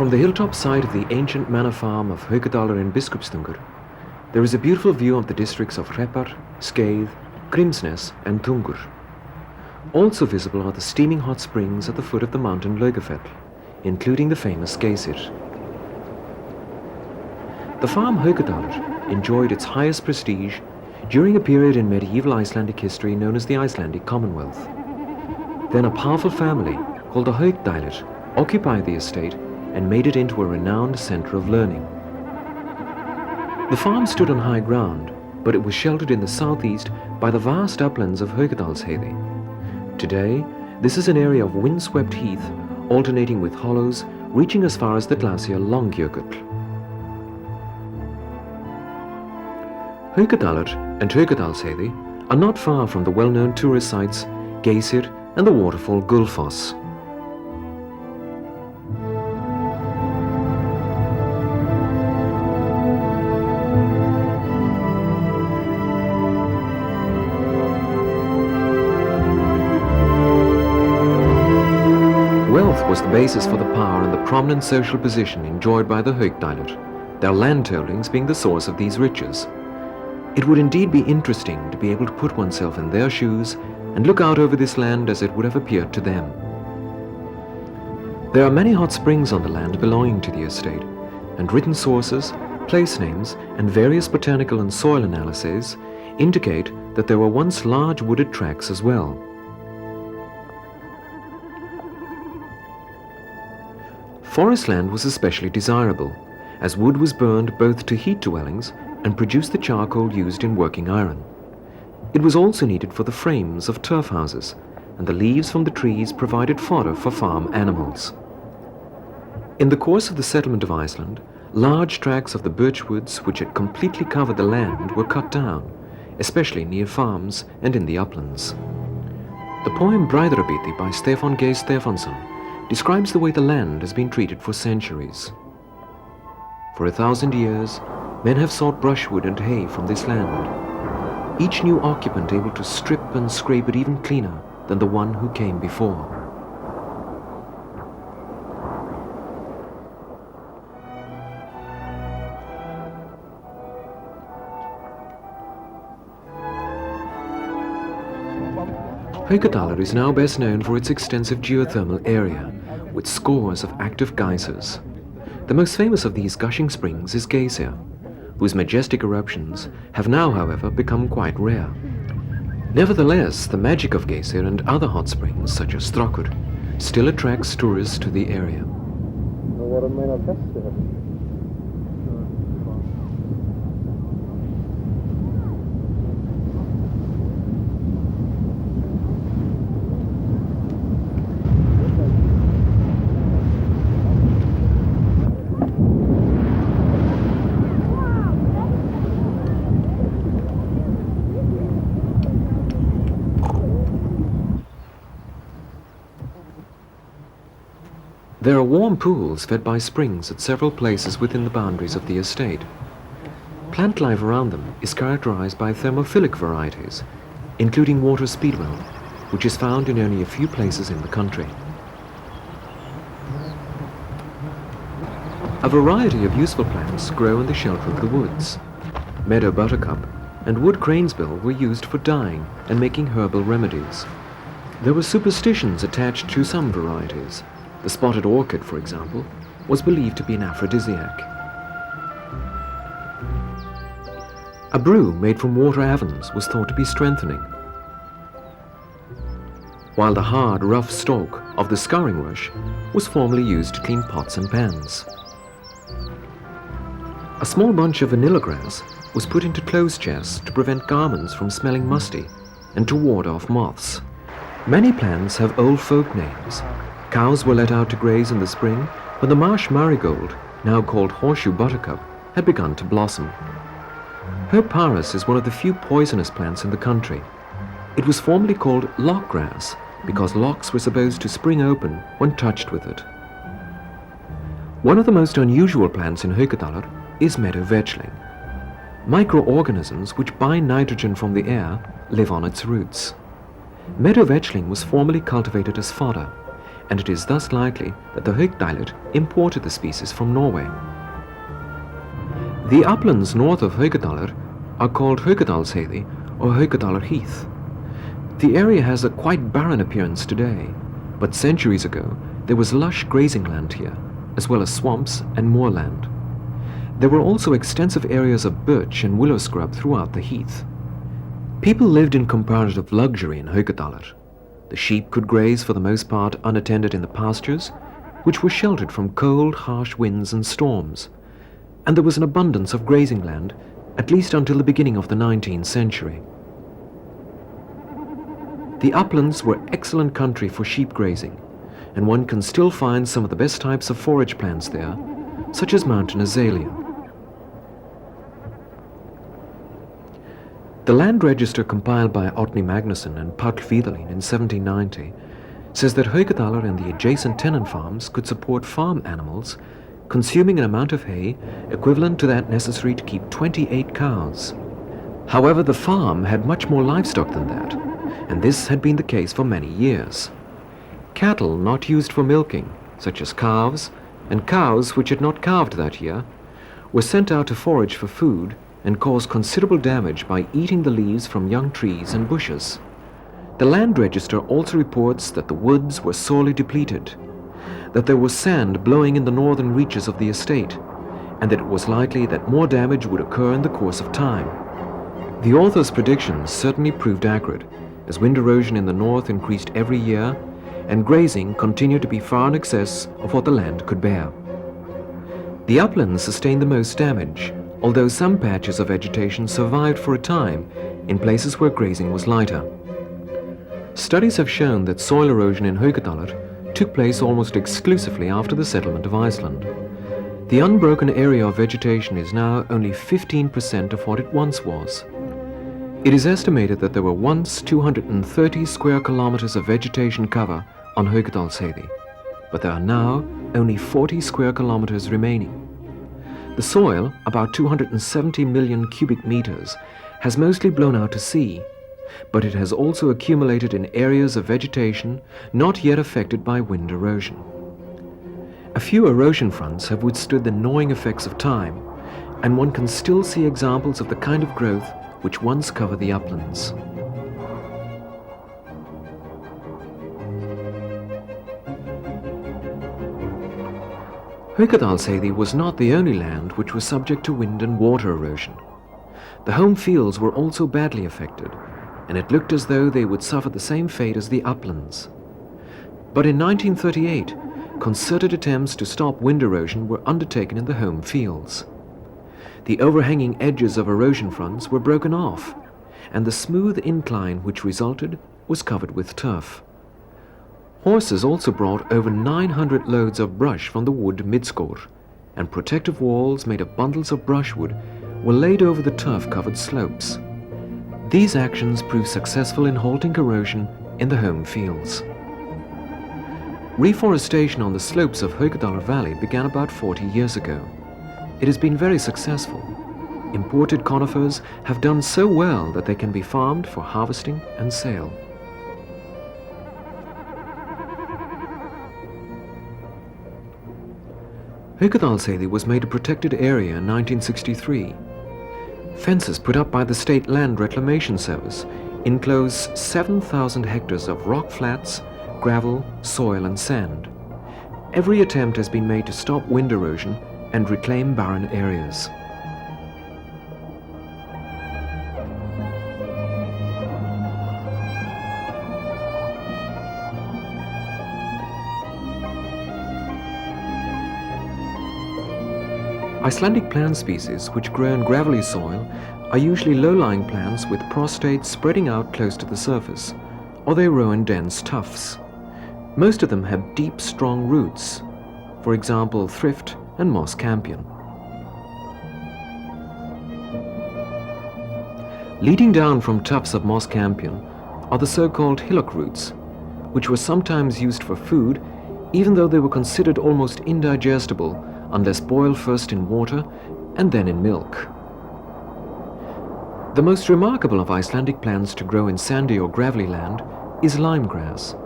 From the hilltop side of the ancient manor farm of Haukadalr in Biskupstungr, there is a beautiful view of the districts of Hreppar, Skeið, Grímsnes and Tungur. Also visible are the steaming hot springs at the foot of the mountain Laugafell, including the famous Geysir. The farm Haukadalr enjoyed its highest prestige during a period in medieval Icelandic history known as the Icelandic Commonwealth. Then a powerful family called the Haukdælir occupied the estate and made it into a renowned center of learning. The farm stood on high ground, but it was sheltered in the southeast by the vast uplands of Haukadalsheiði. Today, this is an area of windswept heath, alternating with hollows, reaching as far as the glacier Langjökull. Haukadalr and Haukadalsheiði are not far from the well-known tourist sites Geysir and the waterfall Gullfoss. Wealth was the basis for the power and the prominent social position enjoyed by the Haukdælir, their land holdings being the source of these riches. It would indeed be interesting to be able to put oneself in their shoes and look out over this land as it would have appeared to them. There are many hot springs on the land belonging to the estate, and written sources, place names, and various botanical and soil analyses indicate that there were once large wooded tracts as well. Forest land was especially desirable, as wood was burned both to heat dwellings and produce the charcoal used in working iron. It was also needed for the frames of turf houses, and the leaves from the trees provided fodder for farm animals. In the course of the settlement of Iceland, large tracts of the birch woods which had completely covered the land were cut down, especially near farms and in the uplands. The poem Bræðrabiti by Stefán G. Stefánsson describes the way the land has been treated for centuries. For 1,000 years, men have sought brushwood and hay from this land, each new occupant able to strip and scrape it even cleaner than the one who came before. Haukadalr is now best known for its extensive geothermal area, with scores of active geysers. The most famous of these gushing springs is Geysir, whose majestic eruptions have now, however, become quite rare. Nevertheless, the magic of Geysir and other hot springs, such as Strákur, still attracts tourists to the area. There are warm pools fed by springs at several places within the boundaries of the estate. Plant life around them is characterized by thermophilic varieties, including water speedwell, which is found in only a few places in the country. A variety of useful plants grow in the shelter of the woods. Meadow buttercup and wood cranesbill were used for dyeing and making herbal remedies. There were superstitions attached to some varieties. The spotted orchid, for example, was believed to be an aphrodisiac. A brew made from water avens was thought to be strengthening, while the hard, rough stalk of the scouring rush was formerly used to clean pots and pans. A small bunch of vanilla grass was put into clothes chests to prevent garments from smelling musty and to ward off moths. Many plants have old folk names. Cows were let out to graze in the spring when the marsh marigold, now called horseshoe buttercup, had begun to blossom. Herb Paris is one of the few poisonous plants in the country. It was formerly called lock grass because locks were supposed to spring open when touched with it. One of the most unusual plants in Haukadalr is meadow vetchling. Microorganisms which bind nitrogen from the air live on its roots. Meadow vetchling was formerly cultivated as fodder, and it is thus likely that the Haukdælir imported the species from Norway. The uplands north of Haukadalur are called Haukadalsheiði or Haukadalur Heath. The area has a quite barren appearance today, but centuries ago there was lush grazing land here, as well as swamps and moorland. There were also extensive areas of birch and willow scrub throughout the heath. People lived in comparative luxury in Haukadalur. The sheep could graze for the most part unattended in the pastures, which were sheltered from cold, harsh winds and storms, and there was an abundance of grazing land, at least until the beginning of the 19th century. The uplands were excellent country for sheep grazing, and one can still find some of the best types of forage plants there, such as mountain azalea. The land register compiled by Árni Magnússon and Páll Vídalín in 1790 says that Haukadalur and the adjacent tenant farms could support farm animals, consuming an amount of hay equivalent to that necessary to keep 28 cows. However, the farm had much more livestock than that, and this had been the case for many years. Cattle not used for milking, such as calves, and cows which had not calved that year, were sent out to forage for food and caused considerable damage by eating the leaves from young trees and bushes. The land register also reports that the woods were sorely depleted, that there was sand blowing in the northern reaches of the estate, and that it was likely that more damage would occur in the course of time. The author's predictions certainly proved accurate, as wind erosion in the north increased every year, and grazing continued to be far in excess of what the land could bear. The uplands sustained the most damage, although some patches of vegetation survived for a time in places where grazing was lighter. Studies have shown that soil erosion in Haukadalur took place almost exclusively after the settlement of Iceland. The unbroken area of vegetation is now only 15% of what it once was. It is estimated that there were once 230 square kilometers of vegetation cover on Haukadalsheiði, but there are now only 40 square kilometers remaining. The soil, about 270 million cubic meters, has mostly blown out to sea, but it has also accumulated in areas of vegetation not yet affected by wind erosion. A few erosion fronts have withstood the gnawing effects of time, and one can still see examples of the kind of growth which once covered the uplands. Haukadalsheiði was not the only land which was subject to wind and water erosion. The home fields were also badly affected, and it looked as though they would suffer the same fate as the uplands. But in 1938, concerted attempts to stop wind erosion were undertaken in the home fields. The overhanging edges of erosion fronts were broken off, and the smooth incline which resulted was covered with turf. Horses also brought over 900 loads of brush from the wood midskor, and protective walls made of bundles of brushwood were laid over the turf-covered slopes. These actions proved successful in halting erosion in the home fields. Reforestation on the slopes of Haukadalur Valley began about 40 years ago. It has been very successful. Imported conifers have done so well that they can be farmed for harvesting and sale. Haukadalsheiði was made a protected area in 1963. Fences put up by the State Land Reclamation Service enclose 7,000 hectares of rock flats, gravel, soil and sand. Every attempt has been made to stop wind erosion and reclaim barren areas. Icelandic plant species which grow in gravelly soil are usually low-lying plants with prostrates spreading out close to the surface, or they grow in dense tufts. Most of them have deep, strong roots, for example thrift and moss campion. Leading down from tufts of moss campion are the so-called hillock roots, which were sometimes used for food, even though they were considered almost indigestible unless boiled first in water and then in milk. The most remarkable of Icelandic plants to grow in sandy or gravelly land is limegrass.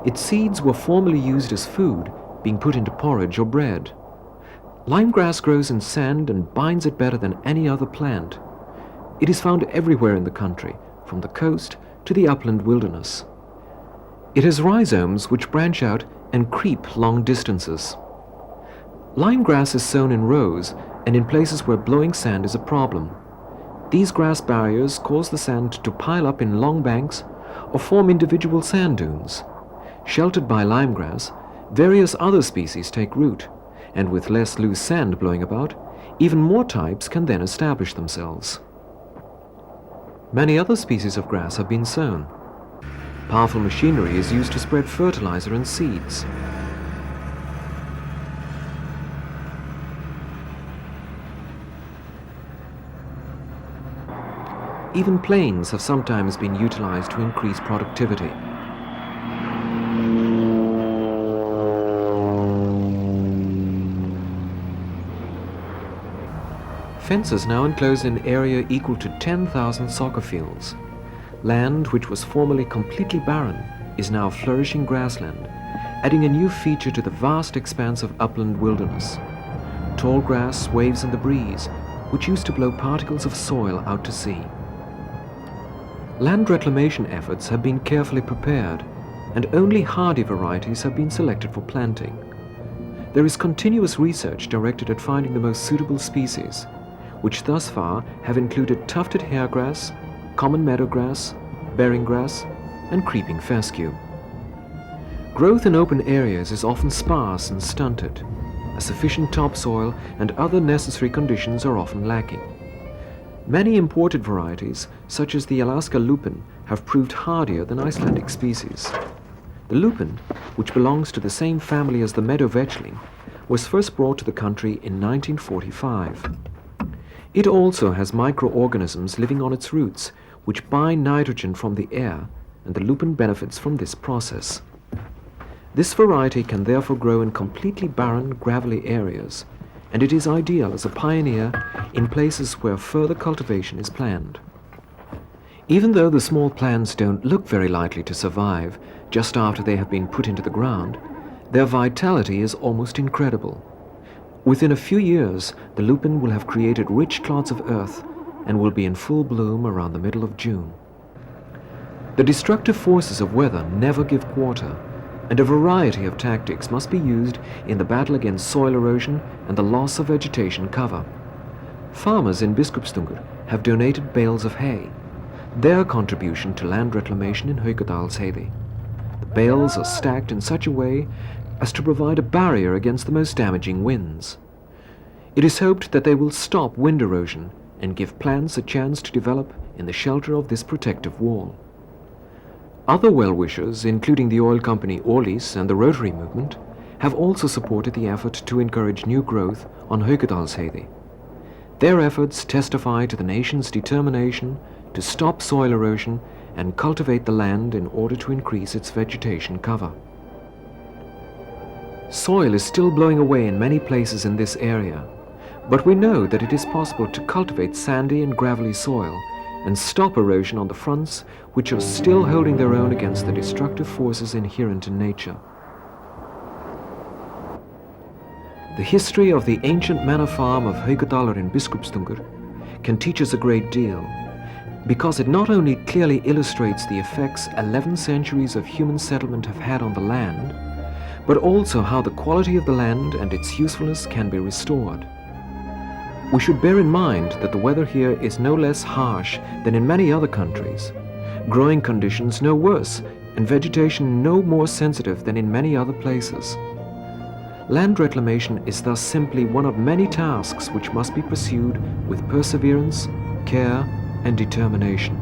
Its seeds were formerly used as food, being put into porridge or bread. Limegrass grows in sand and binds it better than any other plant. It is found everywhere in the country, from the coast to the upland wilderness. It has rhizomes which branch out and creep long distances. Limegrass is sown in rows and in places where blowing sand is a problem. These grass barriers cause the sand to pile up in long banks or form individual sand dunes. Sheltered by limegrass, various other species take root, and with less loose sand blowing about, even more types can then establish themselves. Many other species of grass have been sown. Powerful machinery is used to spread fertilizer and seeds. Even planes have sometimes been utilized to increase productivity. Fences now enclose an area equal to 10,000 soccer fields. Land which was formerly completely barren is now flourishing grassland, adding a new feature to the vast expanse of upland wilderness. Tall grass waves in the breeze, which used to blow particles of soil out to sea. Land reclamation efforts have been carefully prepared, and only hardy varieties have been selected for planting. There is continuous research directed at finding the most suitable species, which thus far have included tufted hairgrass, common meadowgrass, bearing grass, and creeping fescue. Growth in open areas is often sparse and stunted. A sufficient topsoil and other necessary conditions are often lacking. Many imported varieties, such as the Alaska lupin, have proved hardier than Icelandic species. The lupin, which belongs to the same family as the meadow vetchling, was first brought to the country in 1945. It also has microorganisms living on its roots, which bind nitrogen from the air, and the lupin benefits from this process. This variety can therefore grow in completely barren, gravelly areas, and it is ideal as a pioneer in places where further cultivation is planned. Even though the small plants don't look very likely to survive just after they have been put into the ground, their vitality is almost incredible. Within a few years, the lupin will have created rich clods of earth and will be in full bloom around the middle of June. The destructive forces of weather never give quarter, and a variety of tactics must be used in the battle against soil erosion and the loss of vegetation cover. Farmers in Biskupstungr have donated bales of hay, their contribution to land reclamation in Haukadalsheiði. The bales are stacked in such a way as to provide a barrier against the most damaging winds. It is hoped that they will stop wind erosion and give plants a chance to develop in the shelter of this protective wall. Other well-wishers, including the oil company Orlis and the Rotary movement, have also supported the effort to encourage new growth on Haukadalsheiði. Their efforts testify to the nation's determination to stop soil erosion and cultivate the land in order to increase its vegetation cover. Soil is still blowing away in many places in this area, but we know that it is possible to cultivate sandy and gravelly soil and stop erosion on the fronts which are still holding their own against the destructive forces inherent in nature. The history of the ancient manor farm of Haukadalur in Biskupstungr can teach us a great deal, because it not only clearly illustrates the effects 11 centuries of human settlement have had on the land, but also how the quality of the land and its usefulness can be restored. We should bear in mind that the weather here is no less harsh than in many other countries, growing conditions no worse, and vegetation no more sensitive than in many other places. Land reclamation is thus simply one of many tasks which must be pursued with perseverance, care, and determination.